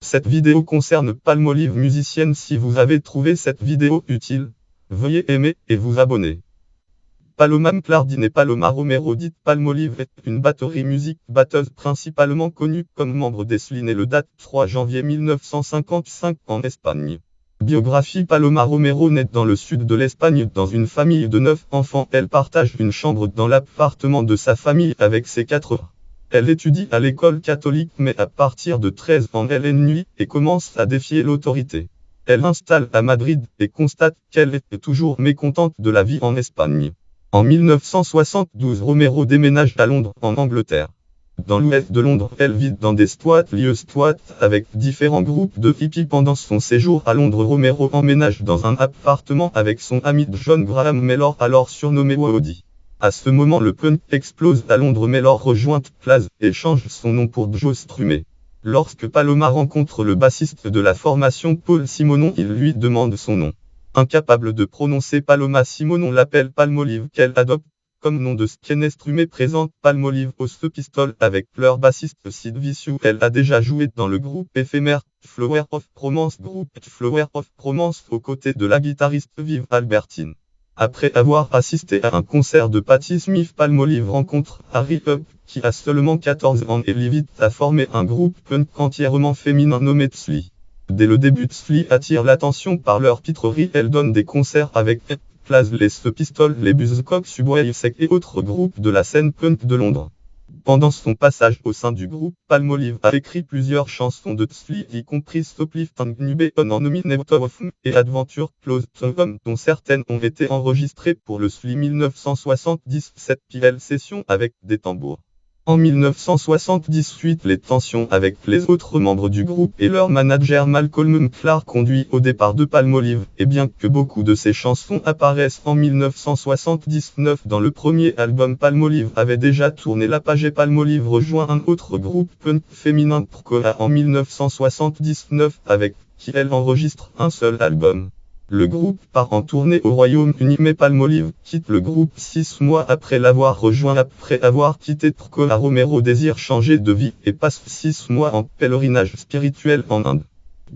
Cette vidéo concerne Palmolive musicienne. Si vous avez trouvé cette vidéo utile, veuillez aimer et vous abonner. Paloma McClardy et Paloma Romero dite Palmolive est une batterie musique batteuse principalement connue comme membre des Sly née le date 3 janvier 1955 en Espagne. Biographie: Paloma Romero naît dans le sud de l'Espagne dans une famille de 9 enfants. Elle partage une chambre dans l'appartement de sa famille avec ses 4 frères. Elle étudie à l'école catholique mais à partir de 13 ans elle ennuie et commence à défier l'autorité. Elle s'installe à Madrid et constate qu'elle est toujours mécontente de la vie en Espagne. En 1972, Romero déménage à Londres, en Angleterre. Dans l'ouest de Londres, elle vit dans des lieux squats avec différents groupes de hippies. Pendant son séjour à Londres, Romero emménage dans un appartement avec son ami John Graham Mellor, alors surnommé Woody. À ce moment, le punk explose à Londres. Mellor rejoint Plaz et change son nom pour Joe Strummer. Lorsque Paloma rencontre le bassiste de la formation Paul Simonon, il lui demande son nom. Incapable de prononcer Paloma, Simonon l'appelle Palmolive, qu'elle adopte comme nom de scène. Strummer présente Palmolive aux Sex Pistols avec leur bassiste Sid Vicious. Elle a déjà joué dans le groupe éphémère Flower of Romance, aux côtés de la guitariste Viv Albertine. Après avoir assisté à un concert de Patti Smith, Palmolive rencontre Harry Hupp, qui a seulement 14 ans et l'invite à former un groupe punk entièrement féminin nommé Sly. Dès le début, Sly attire l'attention par leur pitrerie. Elle donne des concerts avec Plaz, les Sex Pistols, les Buzzcocks, Subway Sec et autres groupes de la scène punk de Londres. Pendant son passage au sein du groupe, Palmolive a écrit plusieurs chansons de Sly, y compris Stoplifting Nube on en Nominator of M et Adventure Close to Home, dont certaines ont été enregistrées pour le Sly 1977 PL Session avec des tambours. En 1978, les tensions avec les autres membres du groupe et leur manager Malcolm McClark conduit au départ de Palmolive, et bien que beaucoup de ces chansons apparaissent en 1979 dans le premier album, Palmolive avait déjà tourné la page et Palmolive rejoint un autre groupe punk féminin Prcoa en 1979 avec qui elle enregistre un seul album. Le groupe part en tournée au Royaume-Uni mais Palmolive quitte le groupe 6 mois après l'avoir rejoint. Après avoir quitté Prcoa, Romero désire changer de vie et passe 6 mois en pèlerinage spirituel en Inde.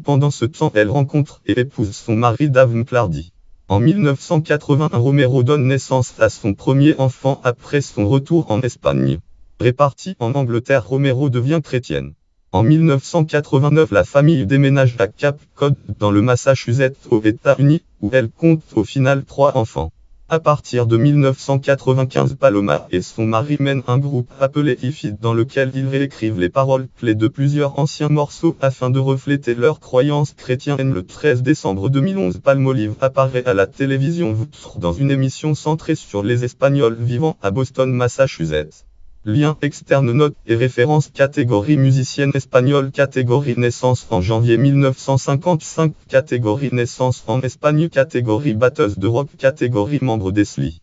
Pendant ce temps, elle rencontre et épouse son mari Dave McClardy. En 1981, Romero donne naissance à son premier enfant après son retour en Espagne. Répartie en Angleterre, Romero devient chrétienne. En 1989, la famille déménage à Cape Cod, dans le Massachusetts, aux États-Unis, où elle compte au final 3 enfants. À partir de 1995, Paloma et son mari mènent un groupe appelé Ify, dans lequel ils réécrivent les paroles clés de plusieurs anciens morceaux afin de refléter leurs croyances chrétiennes. Le 13 décembre 2011, Palmolive apparaît à la télévision dans une émission centrée sur les Espagnols vivant à Boston, Massachusetts. Lien externe, note et référence. Catégorie musicienne espagnole. Catégorie naissance en janvier 1955. Catégorie naissance en Espagne. Catégorie batteuse de rock. Catégorie membre des Sly.